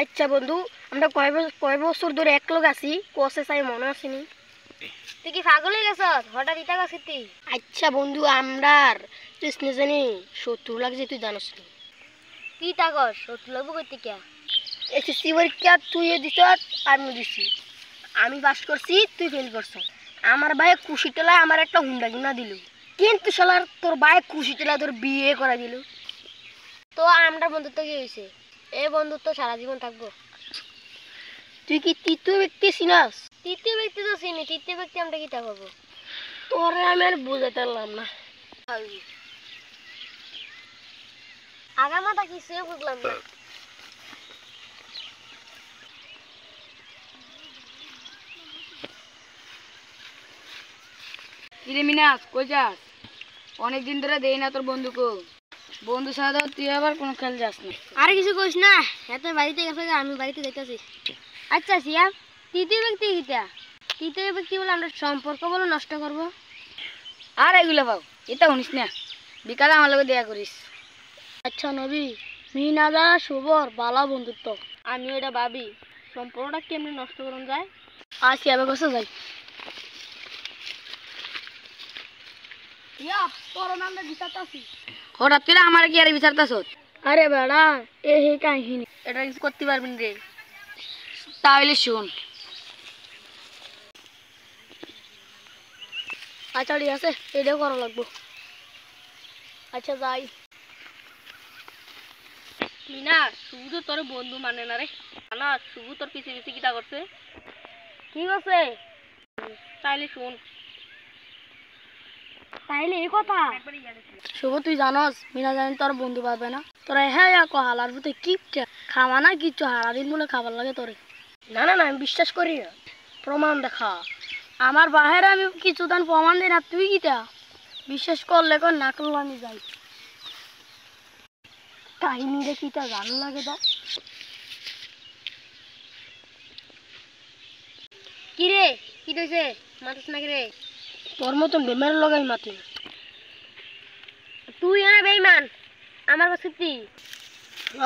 আচ্ছা বন্ধু, আমরা কয় বছর ধরে এক লগ আছি, কোসে চাই মনে আসেনি। তুই কি পাগল হয়ে গেছ? হঠাৎ ইটা গেছিস তুই? আচ্ছা বন্ধু, আমরার তুই জানি 70 লাখ যে তুই জানাস নি। কি তা কর? সত্যি লাগবো করতে কে? এসএসসি পরীক্ষা তুই দিছ, আমি দিছি। আমি পাস করছি, তুই ফেল করছ। আমার ভাই খুশি টেলা আমার একটা হুন্ডা কিনা দিল, কিন্তু শালার তোর ভাই খুশি টেলা তোর বিয়ে করা দিল। তো আমরা বন্ধুত্ব কি হয়েছে? এই বন্ধুত্ব সারা জীবন থাকবো। তুই কি তৃতীয় ব্যক্তি চিনাস? তৃতীয় ব্যক্তি তো চিনি, তৃতীয় ব্যক্তি আমরা কি তা করবো? তোরে আমি আর বুঝাতে পারলাম না। আগামাতা কিছু বুঝলাম না। কিরে মিনাস, কই যাস? অনেকদিন ধরে দেই না তোর বন্ধুকে। বন্ধু ছাড়া তুই আবার কোনো খেল যাস না। আরে কিছু কইস না, এত বাড়িতে গেছে, আমি বাড়িতে যাইতেছি। আচ্ছা সিয়া, তৃতীয় ব্যক্তি কিটা? তৃতীয় ব্যক্তি বলে আমরা সম্পর্ক বলে নষ্ট করবো? আর এগুলো পাও, এটা শুনিস না। বিকালে আমার লগে দেয়া করিস। আচ্ছা নবী, মিনাদা শুভর বালা বন্ধুত্ব, আমি এটা ভাবি সম্পর্কটা কেমনি নষ্ট করুন যায়। আসি আবার কাছে যাই। হঠাৎ করে আমার কি আর বিচারতাস? আরে বেড়া, এ হে কাহিনী, এটা কিছু করতে পারবেন রে। তাহলে শুন। আচ্ছা ঠিক আছে, এটাও করা লাগবো। আচ্ছা যাই। মিনা, শুভ তো তোর বন্ধু মানে না রে। না, শুভ তোর পিছে পিছে কিটা করছে। কি করছে? তাইলে শুন। তাইলে এই কথা? শুভ তুই জানস মিনা জানি তোর বন্ধু পাবে না। তোরা হ্যাঁ হালার ভূতে কি খাওয়া না কিচ্ছু হারা দিন বলে খাবার লাগে তোরে। না না না, আমি বিশ্বাস করি না। প্রমাণ দেখা। আমার বাহিরে আমি কিছু দান প্রমাণ দিই না, তুই কিটা বিশ্বাস করলে কর, না করলে আমি যাই। কাহিনী দেখিটা জানো লাগে তো। কি রে, কি কইছে? মাতিস নাকি রে? তোর মতন বেমার লাগাই মাতি। তুই না বেঈমান, আমার কাছে তুই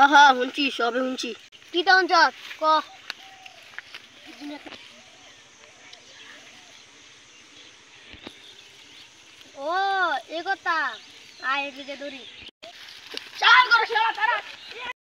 আহা শুনছি, সবে শুনছি। কি তখন চল ক। ও এ কথা, আয় এদিকে ধরি। চাল করে